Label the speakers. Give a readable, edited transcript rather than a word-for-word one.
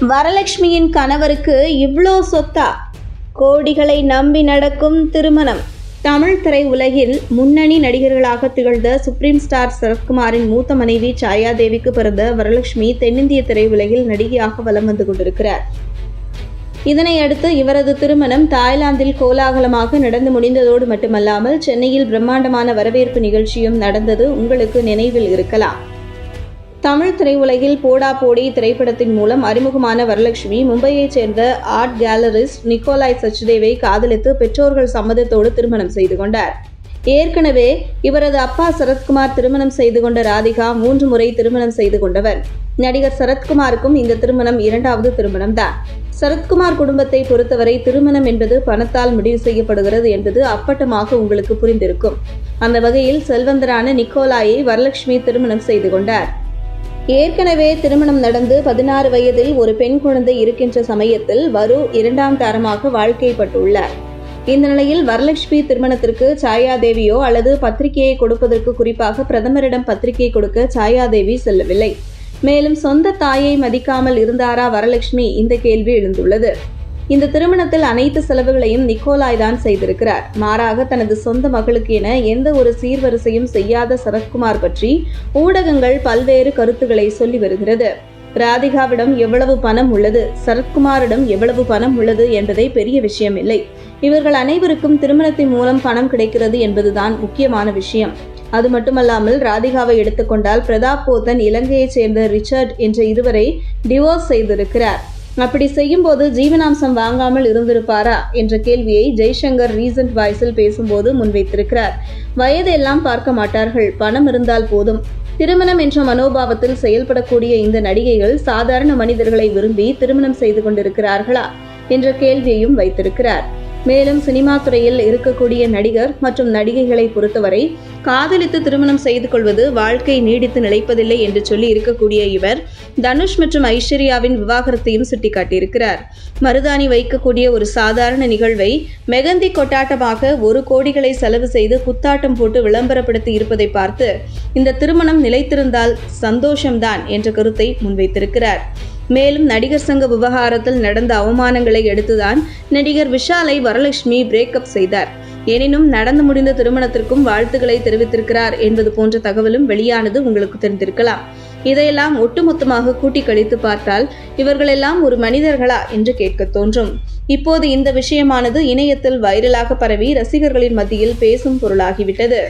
Speaker 1: வரலட்சுமியின் கணவருக்கு இவ்ளோ சொத்தா? கோடிகளை நம்பி நடக்கும் திருமணம். தமிழ் திரை உலகில் முன்னணி நடிகர்களாக திகழ்ந்த சுப்ரீம் ஸ்டார் சரத்குமாரின் மூத்த மனைவி சாயாதேவிக்கு பிறந்த வரலட்சுமி தென்னிந்திய திரை உலகில் நடிகையாக வலம் வந்து கொண்டிருக்கிறார். இதனையடுத்து இவரது திருமணம் தாய்லாந்தில் கோலாகலமாக நடந்து முடிந்ததோடு மட்டுமல்லாமல் சென்னையில் பிரம்மாண்டமான வரவேற்பு நிகழ்ச்சியும் நடந்தது உங்களுக்கு நினைவில் இருக்கலாம். தமிழ் திரையுலகில் போடா போடி திரைப்படத்தின் மூலம் அறிமுகமான வரலட்சுமி மும்பையைச் சேர்ந்த ஆர்ட் கேலரிஸ்ட் நிக்கோலாய் சச்தேவை காதலித்து பெற்றோர்கள் சம்மதத்தோடு திருமணம் செய்து கொண்டார். ஏற்கனவே இவரது அப்பா சரத்குமார் திருமணம் செய்து கொண்ட ராதிகா 3 முறை திருமணம் செய்து கொண்டவர். நடிகர் சரத்குமாருக்கும் இந்த திருமணம் 2வது திருமணம்தான். சரத்குமார் குடும்பத்தை பொறுத்தவரை திருமணம் என்பது பணத்தால் முடிவு செய்யப்படுகிறது என்பது அப்பட்டமாக உங்களுக்கு புரிந்திருக்கும். அந்த வகையில் செல்வந்தரான நிக்கோலாயை வரலட்சுமி திருமணம் செய்து கொண்டார். ஏற்கனவே திருமணம் நடந்து 16 வயதில் ஒரு பெண் குழந்தை இருக்கின்ற சமயத்தில் வரு 2ஆம் தரமாக வாழ்க்கைப்பட்டுள்ளார். இந்த நிலையில் வரலட்சுமி திருமணத்திற்கு சாயாதேவியோ அல்லது பத்திரிகையை கொடுப்பதற்கு குறிப்பாக பிரதமரிடம் பத்திரிகை கொடுக்க சாயாதேவி செல்லவில்லை. மேலும் சொந்த தாயை மதிக்காமல் இருந்தாரா வரலட்சுமி? இந்த கேள்வி எழுந்துள்ளது. இந்த திருமணத்தில் அனைத்து செலவுகளையும் நிக்கோலாய் தான் செய்திருக்கிறார். மாறாக தனது சொந்த மகளுக்கு என எந்த ஒரு சீர்வரிசையும் செய்யாத சரத்குமார் பற்றி ஊடகங்கள் பல்வேறு கருத்துக்களை சொல்லி வருகிறது. ராதிகாவிடம் எவ்வளவு பணம் உள்ளது, சரத்குமாரிடம் எவ்வளவு பணம் உள்ளது என்பதை பெரிய விஷயம் இல்லை. இவர்கள் அனைவருக்கும் திருமணத்தின் மூலம் பணம் கிடைக்கிறது என்பதுதான் முக்கியமான விஷயம். அது மட்டுமல்லாமல் ராதிகாவை எடுத்துக்கொண்டால் பிரதாப் போத்தன் இலங்கையைச் சேர்ந்த ரிச்சர்ட் என்ற இருவரை டிவோர்ஸ் செய்திருக்கிறார். அப்படி செய்யும் போது ஜீவனாம்சம் வாங்காமல் இருந்திருப்பாரா என்ற கேள்வியை ஜெய்சங்கர் ரீசன்ட் வாய்ஸில் பேசும்போது முன்வைத்திருக்கிறார். வயது எல்லாம் பார்க்க மாட்டார்கள், பணம் இருந்தால் போதும். திருமணம் என்ற மனோபாவத்தில் செயல்படக்கூடிய இந்த நடிகைகள் சாதாரண மனிதர்களை விரும்பி திருமணம் செய்து கொண்டிருக்கிறார்களா என்ற கேள்வியையும் வைத்திருக்கிறார். மேலும் சினிமா துறையில் இருக்கக்கூடிய நடிகர் மற்றும் நடிகைகளை பொறுத்தவரை காதலித்து திருமணம் செய்து கொள்வது வாழ்க்கை நீடித்து நிலைப்பதில்லை என்று சொல்லி இருக்கக்கூடிய இவர் தனுஷ் மற்றும் ஐஸ்வர்யாவின் விவாகரத்தையும் சுட்டிக்காட்டியிருக்கிறார். மருதாணி வைக்கக்கூடிய ஒரு சாதாரண நிகழ்வை மெகந்தி கொட்டாட்டமாக 1 கோடிகளை செலவு செய்து குத்தாட்டம் போட்டு விளம்பரப்படுத்தி இருப்பதை பார்த்து இந்த திருமணம் நிலைத்திருந்தால் சந்தோஷம்தான் என்ற கருத்தை முன்வைத்திருக்கிறார். மேலும் நடிகர் சங்க விவகாரத்தில் நடந்த அவமானங்களை எடுத்துதான் நடிகர் விஷாலை வரலட்சுமி பிரேக்கப் செய்தார். எனினும் நடந்து முடிந்த திருமணத்திற்கும் வாழ்த்துக்களை தெரிவித்திருக்கிறார் என்பது போன்ற தகவலும் வெளியானது உங்களுக்கு தெரிந்திருக்கலாம். இதையெல்லாம் ஒட்டுமொத்தமாக கூட்டி கழித்து பார்த்தால் இவர்களெல்லாம் ஒரு மனிதர்களா என்று கேட்க தோன்றும். இப்போது இந்த விஷயமானது இணையத்தில் வைரலாக பரவி ரசிகர்களின் மத்தியில் பேசும் பொருளாகிவிட்டது.